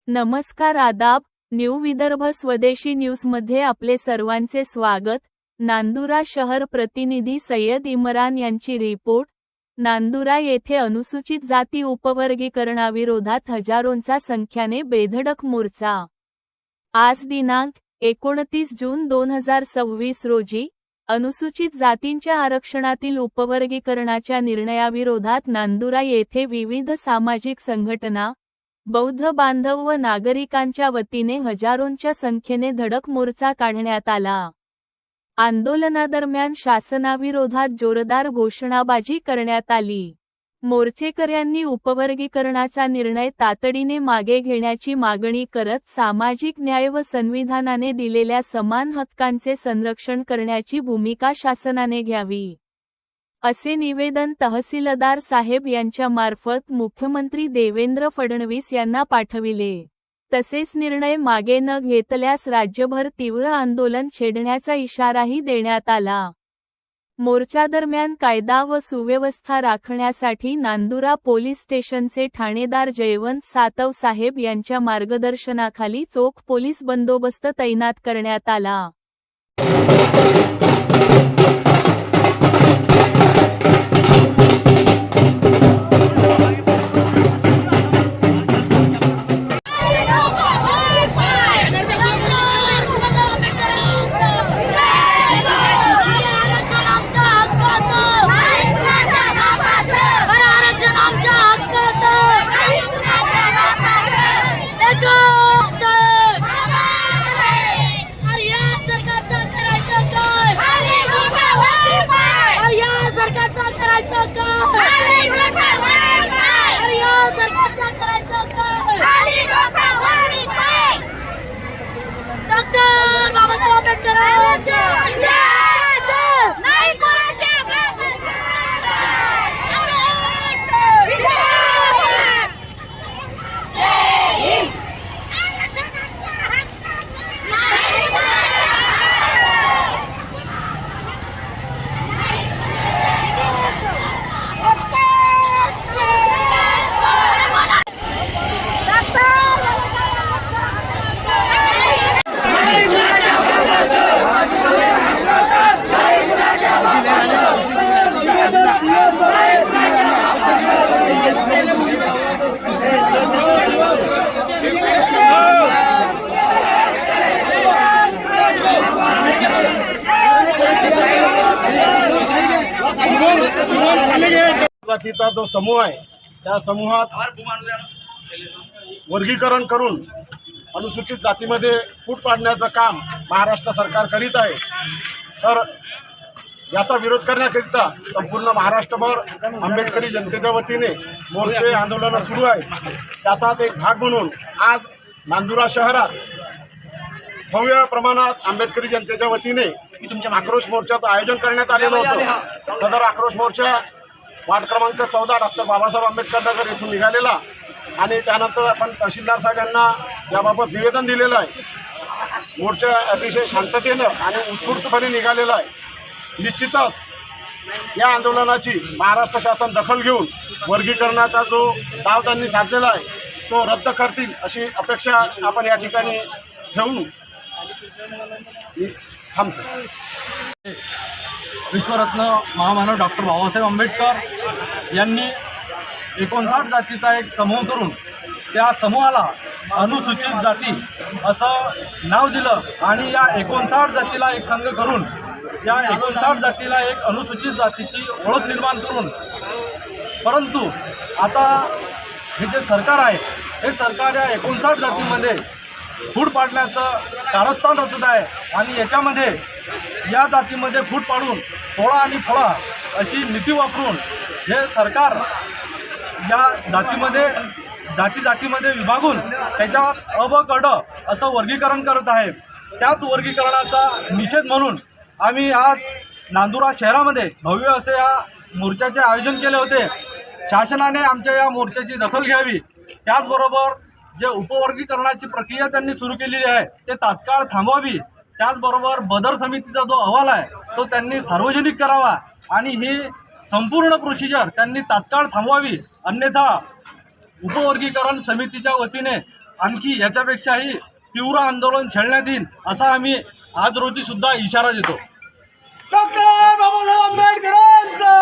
नमस्कार, आदाब. न्यू विदर्भ स्वदेशी न्यूजमध्ये आपले सर्वांचे स्वागत. नांदुरा शहर प्रतिनिधी सय्यद इम्रान यांची रिपोर्ट. नांदुरा येथे अनुसूचित जाती उपवर्गीकरणाविरोधात हजारोंचा संख्येने बेधडक मोर्चा. आज दिनांक 29 जून 2026 रोजी अनुसूचित जातींच्या आरक्षणातील उपवर्गीकरणाच्या निर्णयाविरोधात नांदुरा येथे विविध सामाजिक संघटना, बौद्ध बांधव व नागरिकांच्या वतीने हजारोंच्या संख्येने धडक मोर्चा काढण्यात आला. आंदोलनादरम्यान शासनाविरोधात जोरदार घोषणाबाजी करण्यात आली. मोर्चेकऱ्यांनी उपवर्गीकरणाचा निर्णय तातडीने मागे घेण्याची मागणी करत सामाजिक न्याय व संविधानाने दिलेल्या समान हक्कांचे संरक्षण करण्याची भूमिका शासनाने घ्यावी, असे निवेदन तहसीलदार साहेब यांच्या मार्फत मुख्यमंत्री देवेंद्र फडणवीस यांना पाठविले. तसेच निर्णय मागे न घेतल्यास राज्यभर तीव्र आंदोलन छेडण्याचा इशाराही देण्यात आला. मोर्चादरम्यान कायदा व सुव्यवस्था राखण्यासाठी नांदुरा पोलीस स्टेशनचे ठाणेदार जयवंत सातव साहेब यांच्या मार्गदर्शनाखाली चोख पोलीस बंदोबस्त तैनात करण्यात आला. जातीचा जो समूह आहे त्या समूहात वर्गीकरण करून अनुसूचित जातीमध्ये फूट पाडण्याचं काम महाराष्ट्र सरकार करीत आहे. तर याचा विरोध करण्याकरिता संपूर्ण महाराष्ट्रभर आंबेडकरी जनतेच्या वतीने मोर्चे आंदोलनं सुरू आहेत. त्याचाच एक भाग म्हणून आज नांदुरा शहरात भव्य प्रमाणात आंबेडकरी जनतेच्या वतीने आक्रोश मोर्चाचं आयोजन करण्यात आलेलं होतं. सदर आक्रोश मोर्चा वार्ड क्रमांक 14 डॉक्टर बाबासाहेब आंबेडकर नगर येथून निघालेला आणि त्यानंतर आपण तहसीलदार साहेबांना याबाबत निवेदन दिलेलं आहे. मोर्चा अतिशय शांततेनं आणि उत्स्फूर्तपणे निघालेला आहे. निश्चितच या आंदोलनाची महाराष्ट्र शासन दखल घेऊन वर्गीकरणाचा जो डाव त्यांनी साधलेला आहे तो रद्द करतील अशी अपेक्षा आपण या ठिकाणी ठेवून थांबतो. विश्वरत्न महामानव डॉक्टर बाबासाहेब आंबेडकर यांनी 59 जातीचा एक समूह करून त्या समूहाला अनुसूचित जाती असं नाव दिलं आणि या 59 जातीला एक संघ करून या 59 जातीला एक अनुसूचित जातीची ओळख निर्माण करून, परंतु आता हे जे सरकार आहे हे सरकार या 59 जातीमध्ये फूट पाडण्याचं कारस्थान रचत आहे आणि याच्यामध्ये या जातीमध्ये फूट पाडून फोडा आणि फोडा अशी नीती वापरून हे सरकार या जातीमध्ये विभागून त्याच्यात अ ब क ड असं वर्गीकरण करत आहे. त्याच वर्गीकरणाचा निषेध म्हणून आम्ही आज नांदुरा शहरामध्ये भव्य असे या मोर्चाचे आयोजन केले होते. शासनाने आमच्या या मोर्चाची दखल घ्यावी, त्याचबरोबर जे उपवर्गीकरणाची प्रक्रिया त्यांनी सुरू केलेली आहे ते तात्काळ थांबवावी त्याचबरोबर बदर समितीचा जो अहवाल आहे तो त्यांनी सार्वजनिक करावा आणि ही संपूर्ण प्रोसिजर त्यांनी तात्काळ थांबवावी, अन्यथा उपवर्गीकरण समितीच्या वतीने आणखी याच्यापेक्षाही तीव्र आंदोलन छेडण्यात येईल असा आम्ही आज रोजी सुद्धा इशारा देतो. डॉक्टर बाबासाहेब आंबेडकरांचा